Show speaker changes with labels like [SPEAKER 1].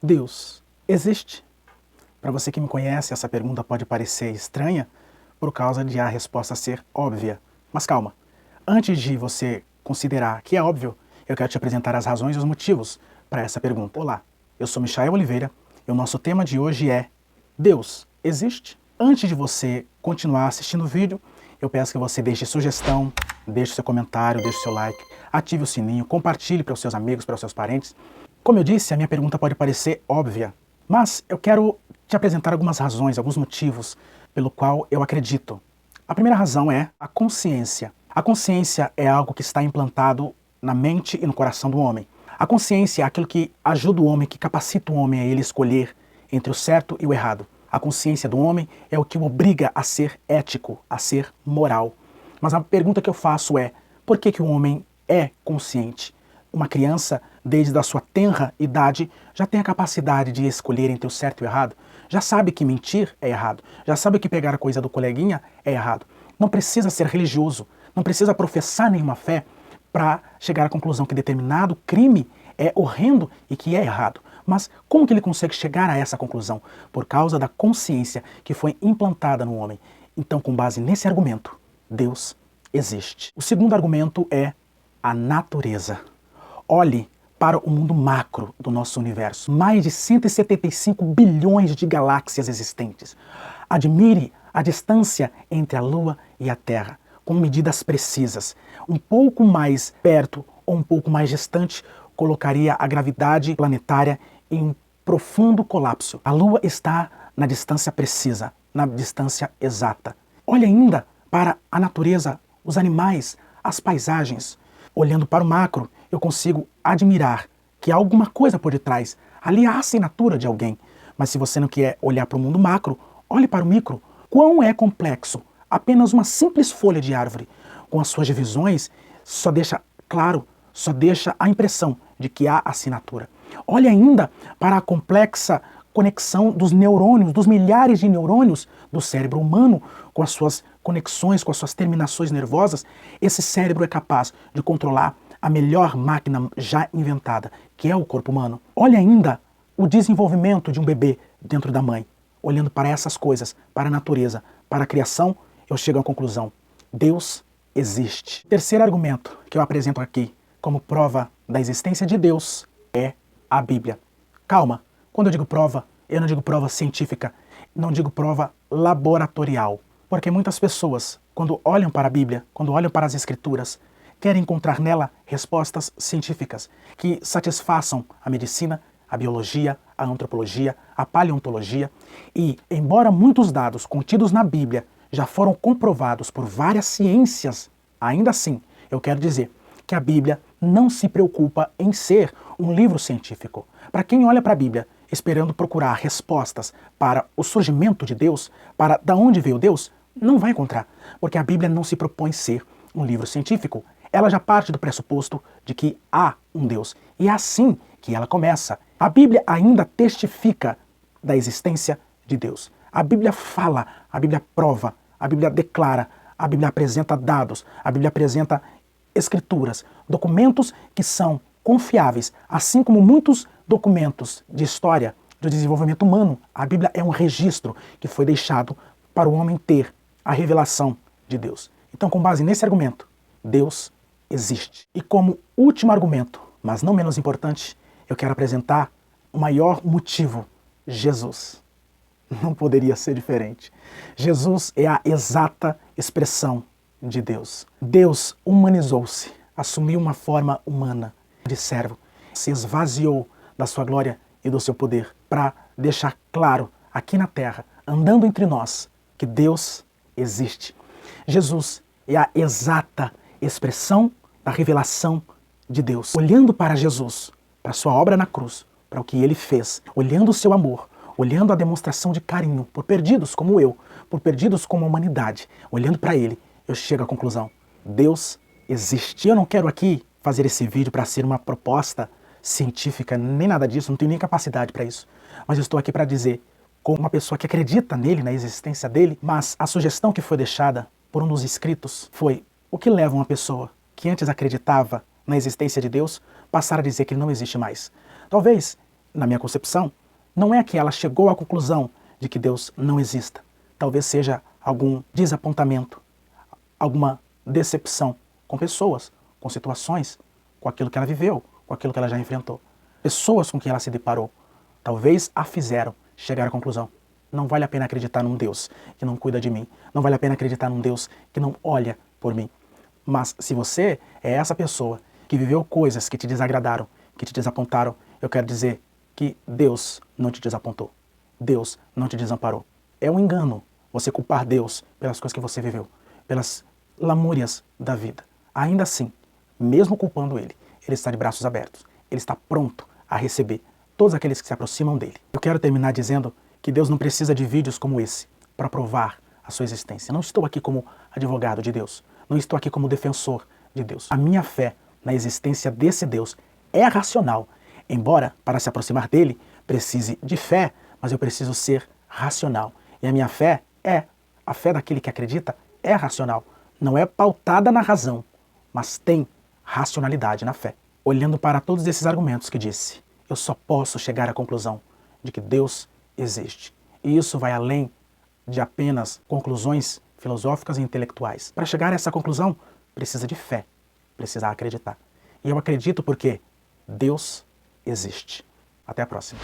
[SPEAKER 1] Deus existe? Para você que me conhece, essa pergunta pode parecer estranha por causa de a resposta ser óbvia. Mas calma, antes de você considerar que é óbvio, eu quero te apresentar as razões e os motivos para essa pergunta. Olá, eu sou Michael Oliveira e o nosso tema de hoje é Deus existe? Antes de você continuar assistindo o vídeo, eu peço que você deixe sugestão, deixe seu comentário, deixe seu like, ative o sininho, compartilhe para os seus amigos, para os seus parentes. Como eu disse, a minha pergunta pode parecer óbvia, mas eu quero te apresentar algumas razões, alguns motivos pelo qual eu acredito. A primeira razão é a consciência. A consciência é algo que está implantado na mente e no coração do homem. A consciência é aquilo que ajuda o homem, que capacita o homem a ele escolher entre o certo e o errado. A consciência do homem é o que o obriga a ser ético, a ser moral. Mas a pergunta que eu faço é, por que o homem é consciente? Uma criança, desde a sua tenra idade, já tem a capacidade de escolher entre o certo e o errado. Já sabe que mentir é errado. Já sabe que pegar a coisa do coleguinha é errado. Não precisa ser religioso, não precisa professar nenhuma fé para chegar à conclusão que determinado crime é horrendo e que é errado. Mas como que ele consegue chegar a essa conclusão? Por causa da consciência que foi implantada no homem. Então, com base nesse argumento, Deus existe. O segundo argumento é a natureza. Olhe para o mundo macro do nosso universo. Mais de 175 bilhões de galáxias existentes. Admire a distância entre a Lua e a Terra, com medidas precisas. Um pouco mais perto ou um pouco mais distante, colocaria a gravidade planetária em um profundo colapso. A Lua está na distância precisa, na distância exata. Olhe ainda para a natureza, os animais, as paisagens. Olhando para o macro, eu consigo admirar que há alguma coisa por detrás. Ali há a assinatura de alguém. Mas se você não quer olhar para o mundo macro, olhe para o micro. Quão é complexo? Apenas uma simples folha de árvore, com as suas divisões, só deixa claro, só deixa a impressão de que há assinatura. Olhe ainda para a complexa conexão dos neurônios, dos milhares de neurônios do cérebro humano, com as suas conexões, com as suas terminações nervosas. Esse cérebro é capaz de controlar a melhor máquina já inventada, que é o corpo humano. Olhe ainda o desenvolvimento de um bebê dentro da mãe. Olhando para essas coisas, para a natureza, para a criação, eu chego à conclusão: Deus existe. Terceiro argumento que eu apresento aqui como prova da existência de Deus é a Bíblia. Calma, quando eu digo prova, eu não digo prova científica, não digo prova laboratorial. Porque muitas pessoas, quando olham para a Bíblia, quando olham para as Escrituras, querem encontrar nela respostas científicas que satisfaçam a medicina, a biologia, a antropologia, a paleontologia. E, embora muitos dados contidos na Bíblia já foram comprovados por várias ciências, ainda assim, eu quero dizer que a Bíblia não se preocupa em ser um livro científico. Para quem olha para a Bíblia esperando procurar respostas para o surgimento de Deus, para de onde veio Deus, não vai encontrar, porque a Bíblia não se propõe ser um livro científico. Ela já parte do pressuposto de que há um Deus, e é assim que ela começa. A Bíblia ainda testifica da existência de Deus. A Bíblia fala, a Bíblia prova, a Bíblia declara, a Bíblia apresenta dados, a Bíblia apresenta escrituras, documentos que são confiáveis, assim como muitos documentos de história do desenvolvimento humano. A Bíblia é um registro que foi deixado para o homem ter a revelação de Deus. Então, com base nesse argumento, Deus existe. E como último argumento, mas não menos importante, eu quero apresentar o maior motivo: Jesus. Não poderia ser diferente. Jesus é a exata expressão de Deus. Deus humanizou-se, assumiu uma forma humana de servo, se esvaziou da sua glória e do seu poder para deixar claro aqui na terra, andando entre nós, que Deus existe. Jesus é a exata expressão da revelação de Deus. Olhando para Jesus, para sua obra na cruz, para o que ele fez, olhando o seu amor, olhando a demonstração de carinho por perdidos como eu, por perdidos como a humanidade, olhando para ele, eu chego à conclusão: Deus existe. Eu não quero aqui fazer esse vídeo para ser uma proposta científica, nem nada disso, não tenho nem capacidade para isso. Mas eu estou aqui para dizer, como uma pessoa que acredita nele, na existência dele, mas a sugestão que foi deixada por um dos inscritos foi: o que leva uma pessoa que antes acreditava na existência de Deus passar a dizer que ele não existe mais? Talvez na minha concepção, não é que ela chegou à conclusão de que Deus não exista. Talvez seja algum desapontamento, alguma decepção com pessoas, com situações, com aquilo que ela viveu, com aquilo que ela já enfrentou. Pessoas com quem ela se deparou, talvez a fizeram chegar à conclusão: não vale a pena acreditar num Deus que não cuida de mim, não vale a pena acreditar num Deus que não olha por mim. Mas se você é essa pessoa que viveu coisas que te desagradaram, que te desapontaram, eu quero dizer que Deus não te desapontou. Deus não te desamparou. É um engano você culpar Deus pelas coisas que você viveu, pelas lamúrias da vida. Ainda assim, mesmo culpando Ele, Ele está de braços abertos. Ele está pronto a receber todos aqueles que se aproximam dEle. Eu quero terminar dizendo que Deus não precisa de vídeos como esse para provar a sua existência. Não estou aqui como advogado de Deus. Não estou aqui como defensor de Deus. A minha fé na existência desse Deus é racional. Embora, para se aproximar dele, precise de fé, mas eu preciso ser racional. E a minha fé a fé daquele que acredita é racional. Não é pautada na razão, mas tem racionalidade na fé. Olhando para todos esses argumentos que disse, eu só posso chegar à conclusão de que Deus existe. E isso vai além de apenas conclusões filosóficas e intelectuais. Para chegar a essa conclusão, precisa de fé, precisa acreditar. E eu acredito porque Deus existe. Até a próxima.